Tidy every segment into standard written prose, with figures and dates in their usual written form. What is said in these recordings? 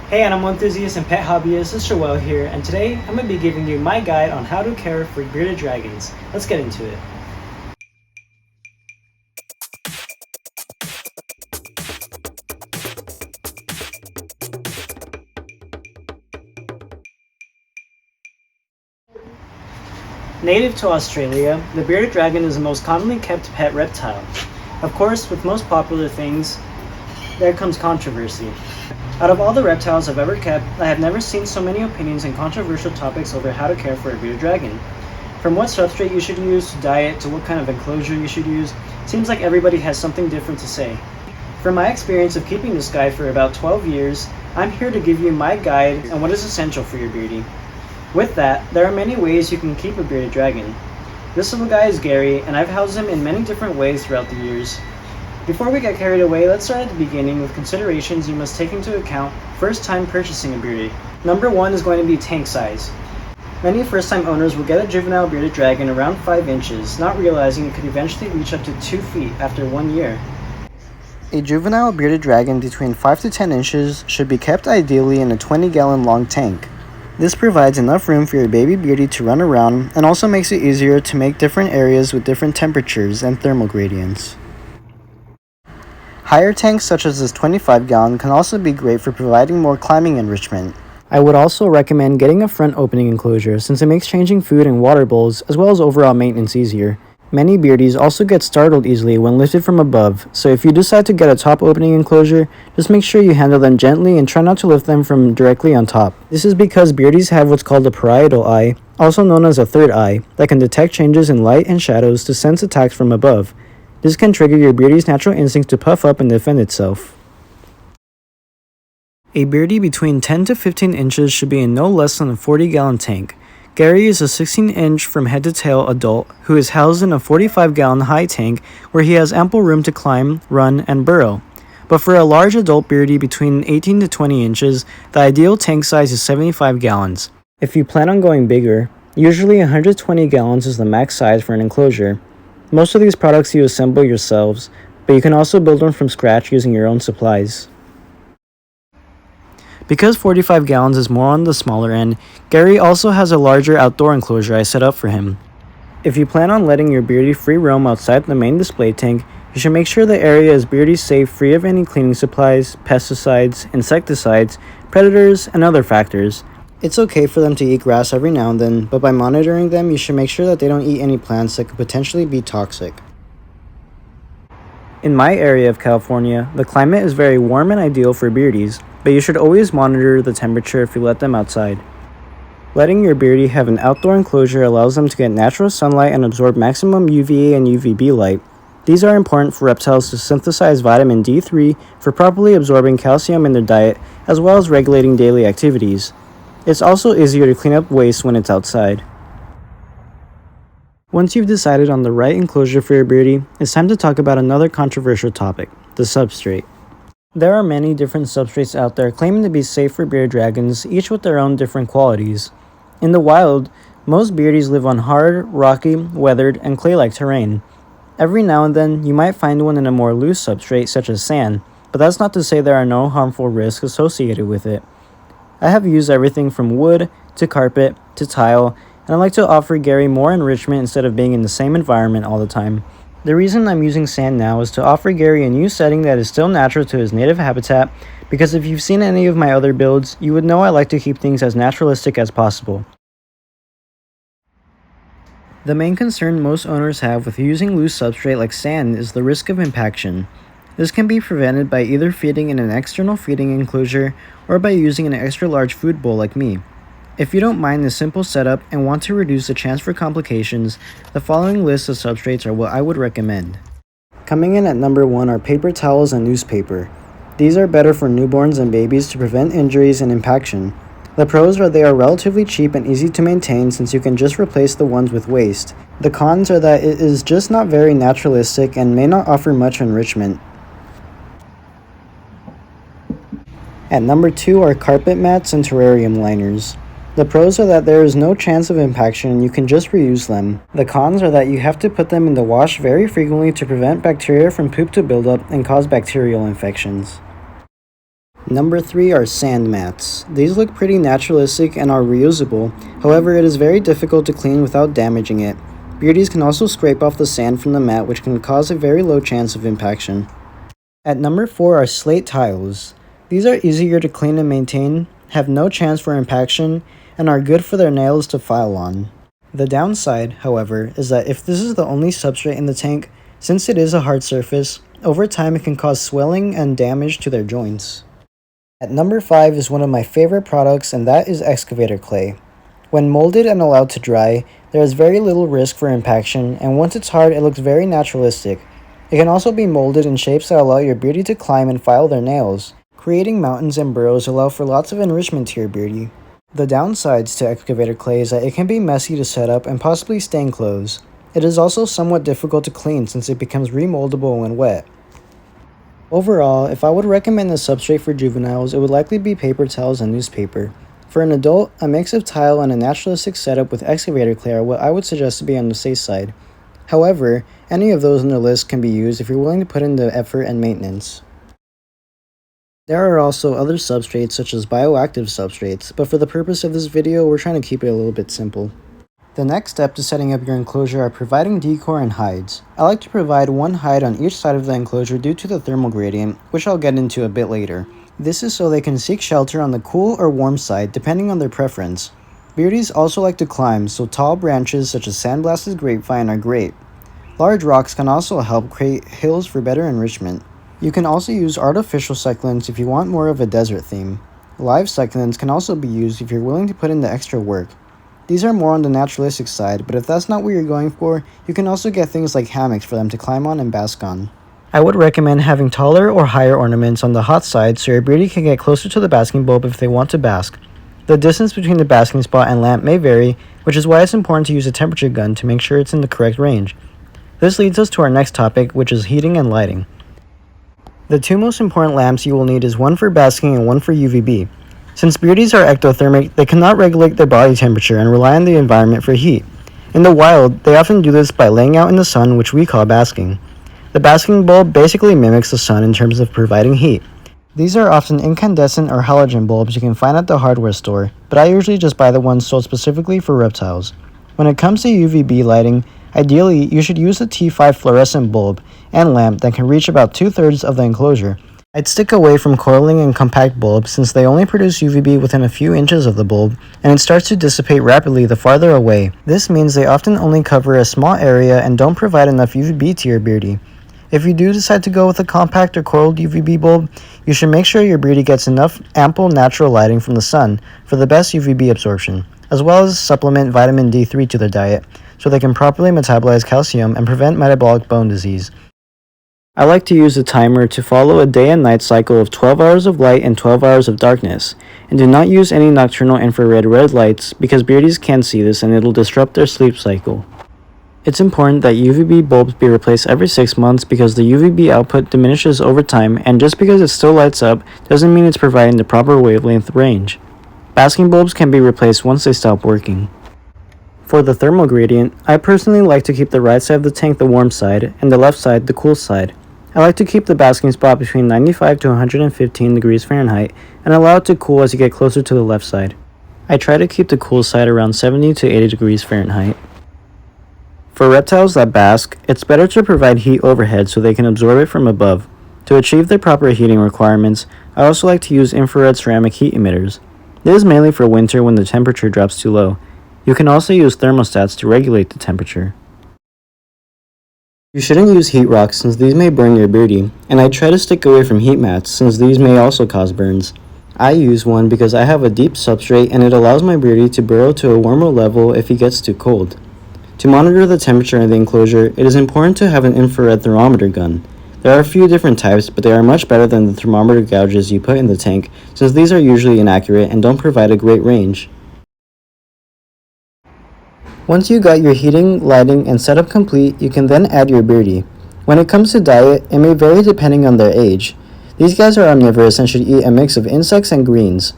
Hey animal enthusiasts and pet hobbyists, it's Joel here, and today I'm going to be giving you my guide on how to care for bearded dragons. Let's get into it. Native to Australia, the bearded dragon is the most commonly kept pet reptile. Of course, with most popular things, there comes controversy. Out of all the reptiles I've ever kept, I have never seen so many opinions and controversial topics over how to care for a bearded dragon. From what substrate you should use to diet to what kind of enclosure you should use, seems like everybody has something different to say. From my experience of keeping this guy for about 12 years, I'm here to give you my guide on what is essential for your beardie. With that, there are many ways you can keep a bearded dragon. This little guy is Gary, and I've housed him in many different ways throughout the years. Before we get carried away, let's start at the beginning with considerations you must take into account first time purchasing a beardie. Number 1 is going to be tank size. Many first time owners will get a juvenile bearded dragon around 5 inches, not realizing it could eventually reach up to 2 feet after 1 year. A juvenile bearded dragon between 5 to 10 inches should be kept ideally in a 20-gallon long tank. This provides enough room for your baby beardie to run around and also makes it easier to make different areas with different temperatures and thermal gradients. Higher tanks such as this 25-gallon can also be great for providing more climbing enrichment. I would also recommend getting a front opening enclosure since it makes changing food and water bowls as well as overall maintenance easier. Many beardies also get startled easily when lifted from above, so if you decide to get a top opening enclosure, just make sure you handle them gently and try not to lift them from directly on top. This is because beardies have what's called a parietal eye, also known as a third eye, that can detect changes in light and shadows to sense attacks from above. This can trigger your beardie's natural instinct to puff up and defend itself. A beardie between 10 to 15 inches should be in no less than a 40-gallon tank. Gary is a 16-inch from head to tail adult who is housed in a 45-gallon high tank where he has ample room to climb, run, and burrow. But for a large adult beardie between 18 to 20 inches, the ideal tank size is 75 gallons. If you plan on going bigger, usually 120 gallons is the max size for an enclosure. Most of these products you assemble yourselves, but you can also build one from scratch using your own supplies. Because 45 gallons is more on the smaller end, Gary also has a larger outdoor enclosure I set up for him. If you plan on letting your beardie free roam outside the main display tank, you should make sure the area is beardie safe, free of any cleaning supplies, pesticides, insecticides, predators, and other factors. It's okay for them to eat grass every now and then, but by monitoring them, you should make sure that they don't eat any plants that could potentially be toxic. In my area of California, the climate is very warm and ideal for beardies, but you should always monitor the temperature if you let them outside. Letting your beardie have an outdoor enclosure allows them to get natural sunlight and absorb maximum UVA and UVB light. These are important for reptiles to synthesize vitamin D3 for properly absorbing calcium in their diet, as well as regulating daily activities. It's also easier to clean up waste when it's outside. Once you've decided on the right enclosure for your beardie, it's time to talk about another controversial topic, the substrate. There are many different substrates out there claiming to be safe for bearded dragons, each with their own different qualities. In the wild, most beardies live on hard, rocky, weathered, and clay-like terrain. Every now and then, you might find one in a more loose substrate such as sand, but that's not to say there are no harmful risks associated with it. I have used everything from wood, to carpet, to tile, and I like to offer Gary more enrichment instead of being in the same environment all the time. The reason I'm using sand now is to offer Gary a new setting that is still natural to his native habitat, because if you've seen any of my other builds, you would know I like to keep things as naturalistic as possible. The main concern most owners have with using loose substrate like sand is the risk of impaction. This can be prevented by either feeding in an external feeding enclosure or by using an extra large food bowl like me. If you don't mind this simple setup and want to reduce the chance for complications, the following list of substrates are what I would recommend. Coming in at number 1 are paper towels and newspaper. These are better for newborns and babies to prevent injuries and impaction. The pros are they are relatively cheap and easy to maintain since you can just replace the ones with waste. The cons are that it is just not very naturalistic and may not offer much enrichment. At number 2 are carpet mats and terrarium liners. The pros are that there is no chance of impaction and you can just reuse them. The cons are that you have to put them in the wash very frequently to prevent bacteria from poop to build up and cause bacterial infections. Number 3 are sand mats. These look pretty naturalistic and are reusable, however it is very difficult to clean without damaging it. Beardies can also scrape off the sand from the mat, which can cause a very low chance of impaction. At number 4 are slate tiles. These are easier to clean and maintain, have no chance for impaction, and are good for their nails to file on. The downside, however, is that if this is the only substrate in the tank, since it is a hard surface, over time it can cause swelling and damage to their joints. At number 5 is one of my favorite products, and that is excavator clay. When molded and allowed to dry, there is very little risk for impaction, and once it's hard, it looks very naturalistic. It can also be molded in shapes that allow your beardie to climb and file their nails. Creating mountains and burrows allow for lots of enrichment to your beardie. The downsides to excavator clay is that it can be messy to set up and possibly stain clothes. It is also somewhat difficult to clean since it becomes remoldable when wet. Overall, if I would recommend a substrate for juveniles, it would likely be paper towels and newspaper. For an adult, a mix of tile and a naturalistic setup with excavator clay are what I would suggest to be on the safe side. However, any of those on the list can be used if you're willing to put in the effort and maintenance. There are also other substrates such as bioactive substrates, but for the purpose of this video, we're trying to keep it a little bit simple. The next step to setting up your enclosure are providing decor and hides. I like to provide one hide on each side of the enclosure due to the thermal gradient, which I'll get into a bit later. This is so they can seek shelter on the cool or warm side depending on their preference. Beardies also like to climb, so tall branches such as sandblasted grapevine are great. Large rocks can also help create hills for better enrichment. You can also use artificial succulents if you want more of a desert theme. Live succulents can also be used if you're willing to put in the extra work. These are more on the naturalistic side, but if that's not what you're going for, you can also get things like hammocks for them to climb on and bask on. I would recommend having taller or higher ornaments on the hot side so your beardie can get closer to the basking bulb if they want to bask. The distance between the basking spot and lamp may vary, which is why it's important to use a temperature gun to make sure it's in the correct range. This leads us to our next topic, which is heating and lighting. The two most important lamps you will need is one for basking and one for UVB. Since beardies are ectothermic, they cannot regulate their body temperature and rely on the environment for heat. In the wild, they often do this by laying out in the sun, which we call basking. The basking bulb basically mimics the sun in terms of providing heat. These are often incandescent or halogen bulbs you can find at the hardware store, but I usually just buy the ones sold specifically for reptiles. When it comes to UVB lighting, ideally you should use a T5 fluorescent bulb and lamp that can reach about 2/3 of the enclosure. I'd stick away from coiling and compact bulbs since they only produce UVB within a few inches of the bulb, and it starts to dissipate rapidly the farther away. This means they often only cover a small area and don't provide enough UVB to your beardie. If you do decide to go with a compact or coiled UVB bulb, you should make sure your beardie gets enough ample natural lighting from the sun for the best UVB absorption, as well as supplement vitamin D3 to their diet so they can properly metabolize calcium and prevent metabolic bone disease. I like to use a timer to follow a day and night cycle of 12 hours of light and 12 hours of darkness, and do not use any nocturnal infrared red lights because beardies can see this and it'll disrupt their sleep cycle. It's important that UVB bulbs be replaced every 6 months because the UVB output diminishes over time, and just because it still lights up doesn't mean it's providing the proper wavelength range. Basking bulbs can be replaced once they stop working. For the thermal gradient, I personally like to keep the right side of the tank the warm side and the left side the cool side. I like to keep the basking spot between 95 to 115 degrees Fahrenheit and allow it to cool as you get closer to the left side. I try to keep the cool side around 70 to 80 degrees Fahrenheit. For reptiles that bask, it's better to provide heat overhead so they can absorb it from above. To achieve their proper heating requirements, I also like to use infrared ceramic heat emitters. This is mainly for winter when the temperature drops too low. You can also use thermostats to regulate the temperature. You shouldn't use heat rocks since these may burn your beardie, and I try to stick away from heat mats since these may also cause burns. I use one because I have a deep substrate and it allows my beardie to burrow to a warmer level if he gets too cold. To monitor the temperature in the enclosure, it is important to have an infrared thermometer gun. There are a few different types, but they are much better than the thermometer gouges you put in the tank since these are usually inaccurate and don't provide a great range. Once you got your heating, lighting, and setup complete, you can then add your beardie. When it comes to diet, it may vary depending on their age. These guys are omnivorous and should eat a mix of insects and greens.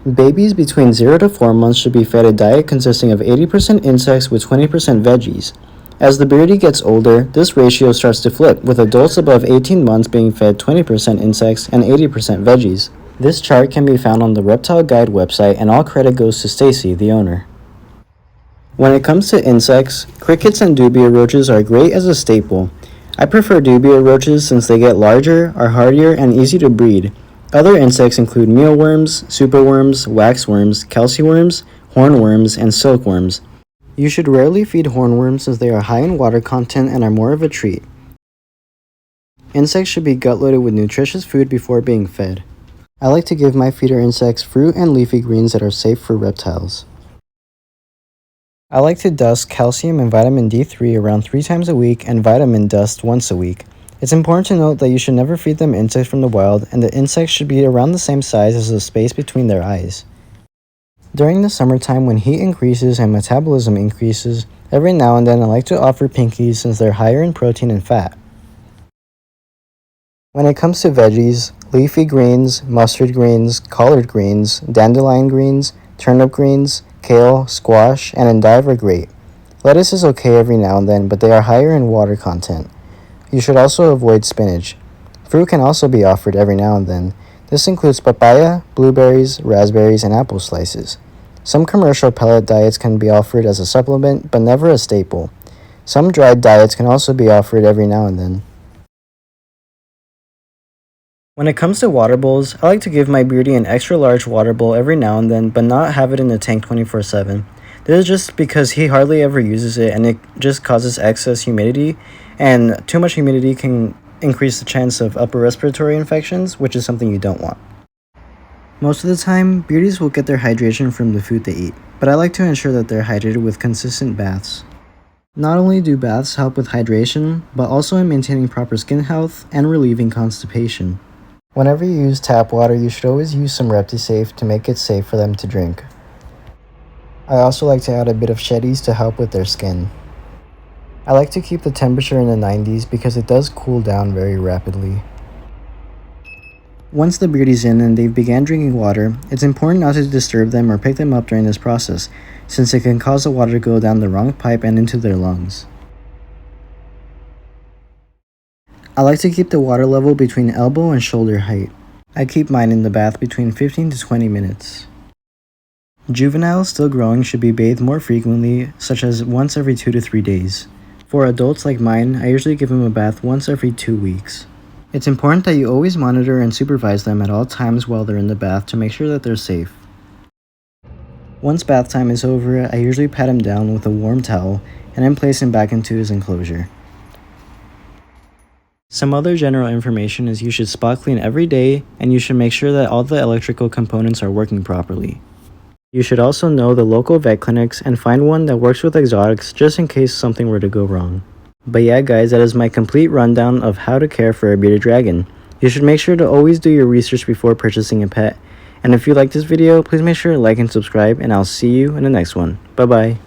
Babies between 0 to 4 months should be fed a diet consisting of 80% insects with 20% veggies. As the beardie gets older, this ratio starts to flip, with adults above 18 months being fed 20% insects and 80% veggies. This chart can be found on the Reptile Guide website, and all credit goes to Stacy, the owner. When it comes to insects, crickets and dubia roaches are great as a staple. I prefer dubia roaches since they get larger, are hardier, and easy to breed. Other insects include mealworms, superworms, waxworms, calciworms, hornworms, and silkworms. You should rarely feed hornworms since they are high in water content and are more of a treat. Insects should be gut-loaded with nutritious food before being fed. I like to give my feeder insects fruit and leafy greens that are safe for reptiles. I like to dust calcium and vitamin D3 around 3 times a week and vitamin dust once a week. It's important to note that you should never feed them insects from the wild, and the insects should be around the same size as the space between their eyes. During the summertime, when heat increases and metabolism increases, every now and then I like to offer pinkies since they're higher in protein and fat. When it comes to veggies, leafy greens, mustard greens, collard greens, dandelion greens, turnip greens, kale, squash, and endive are great. Lettuce is okay every now and then, but they are higher in water content. You should also avoid spinach. Fruit can also be offered every now and then. This includes papaya, blueberries, raspberries, and apple slices. Some commercial pellet diets can be offered as a supplement, but never a staple. Some dried diets can also be offered every now and then. When it comes to water bowls, I like to give my beardie an extra large water bowl every now and then, but not have it in the tank 24/7. This is just because he hardly ever uses it and it just causes excess humidity, and too much humidity can increase the chance of upper respiratory infections, which is something you don't want. Most of the time, beardies will get their hydration from the food they eat, but I like to ensure that they're hydrated with consistent baths. Not only do baths help with hydration, but also in maintaining proper skin health and relieving constipation. Whenever you use tap water, you should always use some ReptiSafe to make it safe for them to drink. I also like to add a bit of Shetties to help with their skin. I like to keep the temperature in the 90s because it does cool down very rapidly. Once the beardie's in and they've began drinking water, it's important not to disturb them or pick them up during this process, since it can cause the water to go down the wrong pipe and into their lungs. I like to keep the water level between elbow and shoulder height. I keep mine in the bath between 15 to 20 minutes. Juveniles still growing should be bathed more frequently, such as once every 2 to 3 days. For adults like mine, I usually give them a bath once every 2 weeks. It's important that you always monitor and supervise them at all times while they're in the bath to make sure that they're safe. Once bath time is over, I usually pat him down with a warm towel and then place him back into his enclosure. Some other general information is you should spot clean every day, and you should make sure that all the electrical components are working properly. You should also know the local vet clinics and find one that works with exotics just in case something were to go wrong. But yeah guys, that is my complete rundown of how to care for a bearded dragon. You should make sure to always do your research before purchasing a pet. And if you like this video, please make sure to like and subscribe, and I'll see you in the next one. Bye bye.